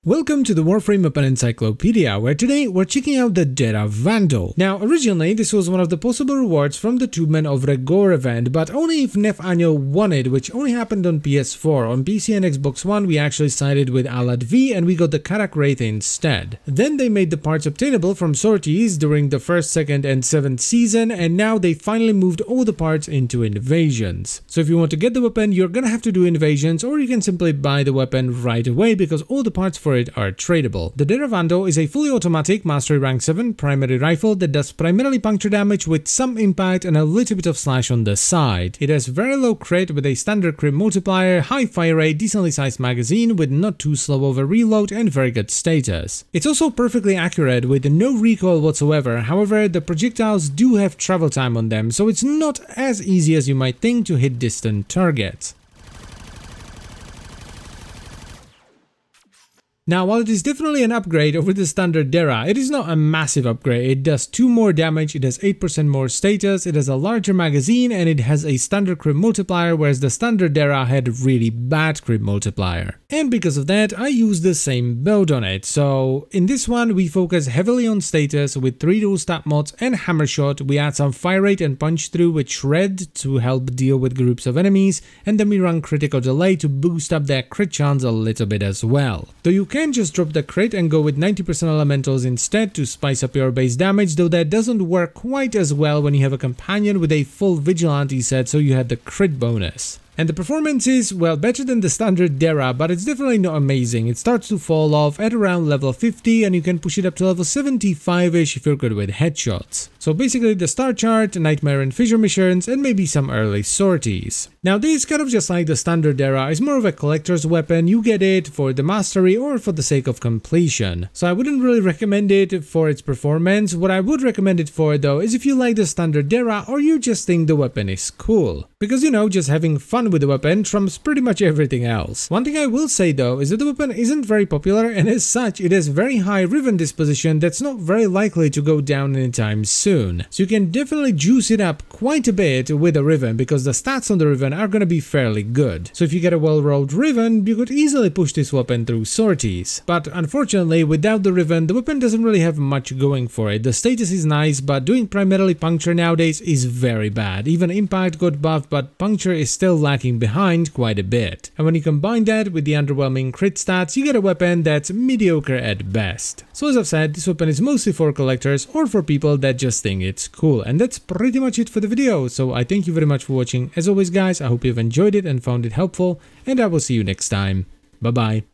Welcome to the Warframe Weapon Encyclopedia, where today we're checking out the Dera Vandal. Now, originally this was one of the possible rewards from the Two Men of Regor event, but only if Nef Anyo won it, which only happened on PS4. On PC and Xbox One we actually sided with Alad V and we got the Karak Wraith instead. Then they made the parts obtainable from sorties during the 1st, 2nd and 7th season, and now they finally moved all the parts into invasions. So if you want to get the weapon, you're gonna have to do invasions, or you can simply buy the weapon right away because all the parts for it are tradable. The Dera Vandal is a fully automatic Mastery Rank 7 primary rifle that does primarily puncture damage with some impact and a little bit of slash on the side. It has very low crit with a standard crit multiplier, high fire rate, decently sized magazine with not too slow over reload and very good status. It's also perfectly accurate with no recoil whatsoever, however the projectiles do have travel time on them, so it's not as easy as you might think to hit distant targets. Now, while it is definitely an upgrade over the standard Dera, it is not a massive upgrade. It does 2 more damage, it has 8% more status, it has a larger magazine, and it has a standard crit multiplier, whereas the standard Dera had really bad crit multiplier. And because of that, I use the same build on it. So in this one, we focus heavily on status with 3 dual stat mods and hammer shot. We add some fire rate and punch through with shred to help deal with groups of enemies, and then we run critical delay to boost up their crit chance a little bit as well. Though you can just drop the crit and go with 90% elementals instead to spice up your base damage, though that doesn't work quite as well when you have a companion with a full vigilante set, so you had the crit bonus. And the performance is, well, better than the standard Dera, but it's definitely not amazing. It starts to fall off at around level 50 and you can push it up to level 75ish if you're good with headshots. So basically the star chart, nightmare and fissure missions, and maybe some early sorties. Now this, kind of just like the standard Dera, is more of a collector's weapon. You get it for the mastery or for the sake of completion. So I wouldn't really recommend it for its performance. What I would recommend it for though is if you like the standard Dera or you just think the weapon is cool. Because you know, just having fun with the weapon trumps pretty much everything else. One thing I will say though is that the weapon isn't very popular, and as such it has very high Riven disposition that's not very likely to go down anytime soon. So you can definitely juice it up quite a bit with a Riven because the stats on the Riven are gonna be fairly good. So if you get a well-rolled Riven, you could easily push this weapon through sorties. But unfortunately without the Riven, the weapon doesn't really have much going for it. The status is nice, but doing primarily puncture nowadays is very bad. Even impact got buffed, but puncture is still lacking behind quite a bit. And when you combine that with the underwhelming crit stats, you get a weapon that's mediocre at best. So as I've said, this weapon is mostly for collectors or for people that just think it's cool. And that's pretty much it for the video. So I thank you very much for watching. As always guys, I hope you've enjoyed it and found it helpful, and I will see you next time. Bye bye.